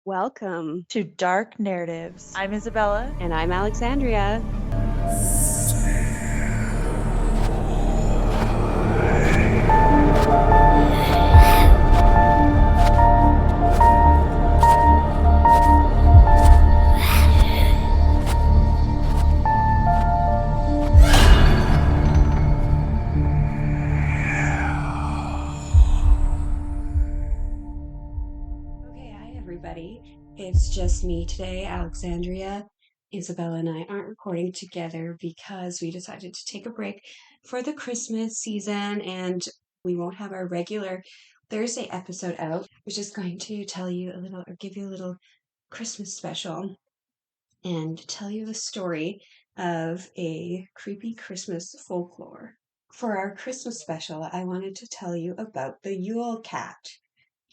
Welcome. to Dark Narratives. I'm Isabella. And I'm Alexandria. Okay, hi everybody. It's just me today, Alexandria. Isabella and I aren't recording together because we decided to take a break for the Christmas season and we won't have our regular Thursday episode out. We're just going to tell you a little or give you a little Christmas special and tell you the story of a creepy Christmas folklore. For our Christmas special, I wanted to tell you about the Yule Cat.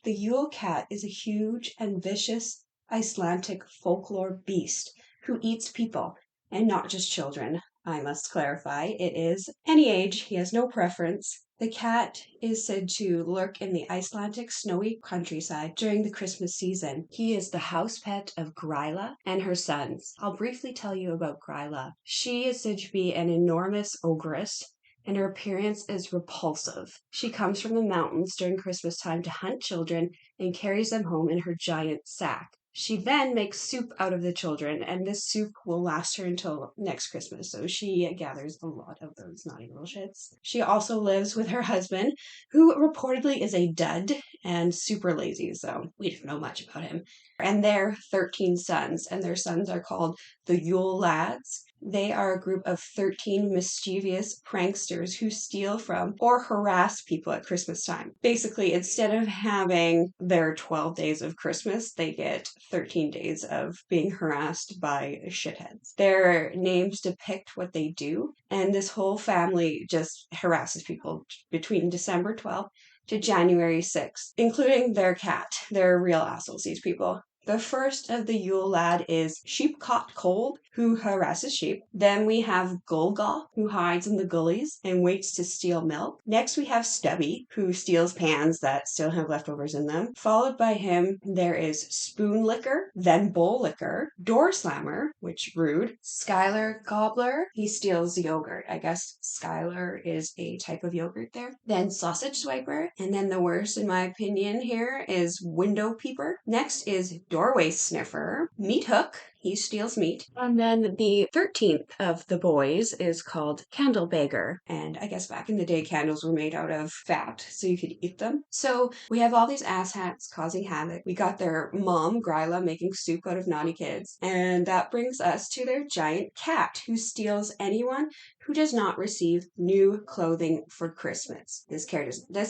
The Yule Cat is a huge and vicious Icelandic folklore beast who eats people, and not just children. I must clarify, it is any age, he has no preference. The cat is said to lurk in the Icelandic snowy countryside during the Christmas season. He is the house pet of Gryla and her sons. I'll briefly tell you about Gryla. She is said to be an enormous ogress and her appearance is repulsive. She comes from the mountains during Christmas time to hunt children and carries them home in her giant sack. She then makes soup out of the children, and this soup will last her until next Christmas. So she gathers a lot of those naughty little shits. She also lives with her husband, who reportedly is a dud and super lazy, so we don't know much about him. And their 13 sons, and their sons are called the Yule Lads. They are a group of 13 mischievous pranksters who steal from or harass people at Christmas time. Basically, instead of having their 12 days of Christmas, they get 13 days of being harassed by shitheads. Their names depict what they do, and this whole family just harasses people between December 12th to January 6th, including their cat. They're real assholes, these people. The first of the Yule Lad is Sheepcote Cold, who harasses sheep. Then we have Golgol, who hides in the gullies and waits to steal milk. Next we have Stubby, who steals pans that still have leftovers in them. Followed by him, there is Spoon Licker, then Bowl Licker, Door Slammer, which rude. Skylar Gobbler, he steals yogurt. I guess Skylar is a type of yogurt there. Then Sausage Swiper, and then the worst in my opinion here is Window Peeper. Next is Doorway Sniffer, Meat Hook, he steals meat. And then the 13th of the boys is called Candle Beggar. And I guess back in the day, candles were made out of fat, so you could eat them. So we have all these asshats causing havoc. We got their mom, Gryla, making soup out of naughty kids. And that brings us to their giant cat, who steals anyone who does not receive new clothing for Christmas. This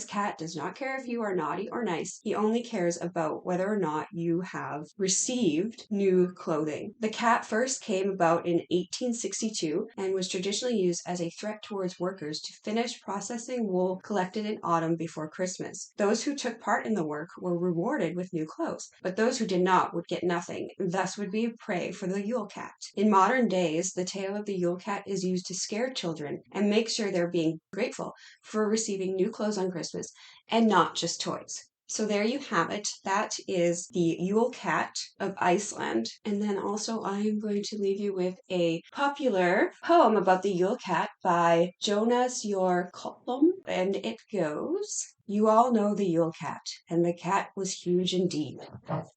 cat does not care if you are naughty or nice. He only cares about whether or not you have received new clothing. The cat first came about in 1862 and was traditionally used as a threat towards workers to finish processing wool collected in autumn before Christmas. Those who took part in the work were rewarded with new clothes, but those who did not would get nothing, thus would be prey for the Yule Cat. In modern days, the tale of the Yule Cat is used to scare children and make sure they're being grateful for receiving new clothes on Christmas and not just toys. So there you have it. That is the Yule Cat of Iceland. And then also I am going to leave you with a popular poem about the Yule Cat by Jóhannes Kötlum. And it goes, "You all know the Yule Cat, and the cat was huge indeed.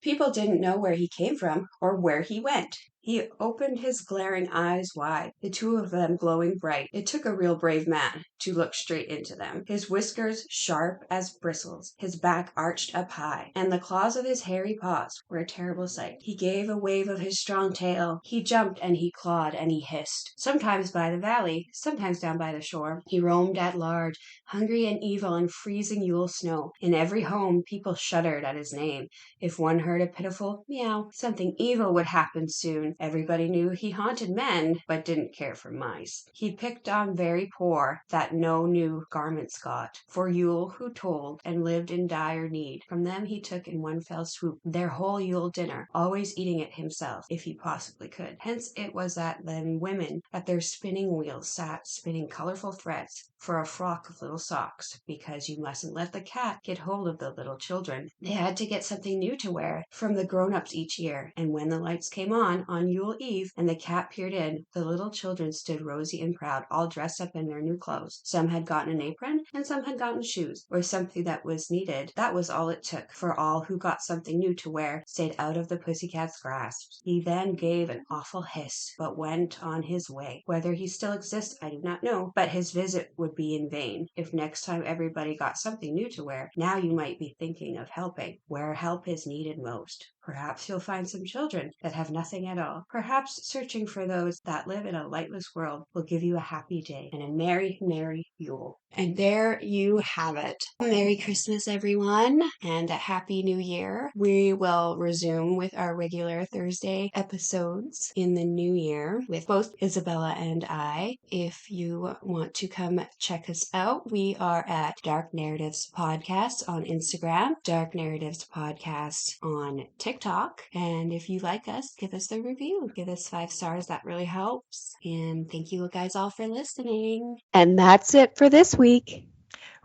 People didn't know where he came from or where he went. He opened his glaring eyes wide, the two of them glowing bright. It took a real brave man to look straight into them. His whiskers sharp as bristles, his back arched up high, and the claws of his hairy paws were a terrible sight. He gave a wave of his strong tail. He jumped and he clawed and he hissed. Sometimes by the valley, sometimes down by the shore. He roamed at large, hungry and evil in freezing Yule snow. In every home, people shuddered at his name. If one heard a pitiful meow, something evil would happen soon. Everybody knew he haunted men, but didn't care for mice. He picked on very poor, that no new garments got. For Yule, who told, and lived in dire need. From them he took in one fell swoop their whole Yule dinner, always eating it himself, if he possibly could. Hence it was that then women at their spinning wheels sat spinning colorful threads for a frock of little socks, because you mustn't mustn't let the cat get hold of the little children. They had to get something new to wear from the grown-ups each year, and when the lights came on Yule Eve, and the cat peered in, the little children stood rosy and proud, all dressed up in their new clothes. Some had gotten an apron, and some had gotten shoes, or something that was needed. That was all it took, for all who got something new to wear stayed out of the pussycat's grasp. He then gave an awful hiss, but went on his way. Whether he still exists, I do not know, but his visit would be in vain. If next time everybody got something new to wear, now you might be thinking of helping, where help is needed most. Perhaps you'll find some children that have nothing at all. Perhaps searching for those that live in a lightless world will give you a happy day and a merry, merry Yule. And there you have it. Merry Christmas, everyone, and a Happy New Year. We will resume with our regular Thursday episodes in the new year with both Isabella and I. If you want to come check us out, we are at Dark Narratives Podcast on Instagram, Dark Narratives Podcast on TikTok. And if you like us, give us a review. Give us 5 stars. That really helps. And thank you guys all for listening. And that's it for this week.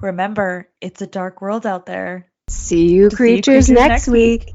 Remember, it's a dark world out there. See you creatures next week.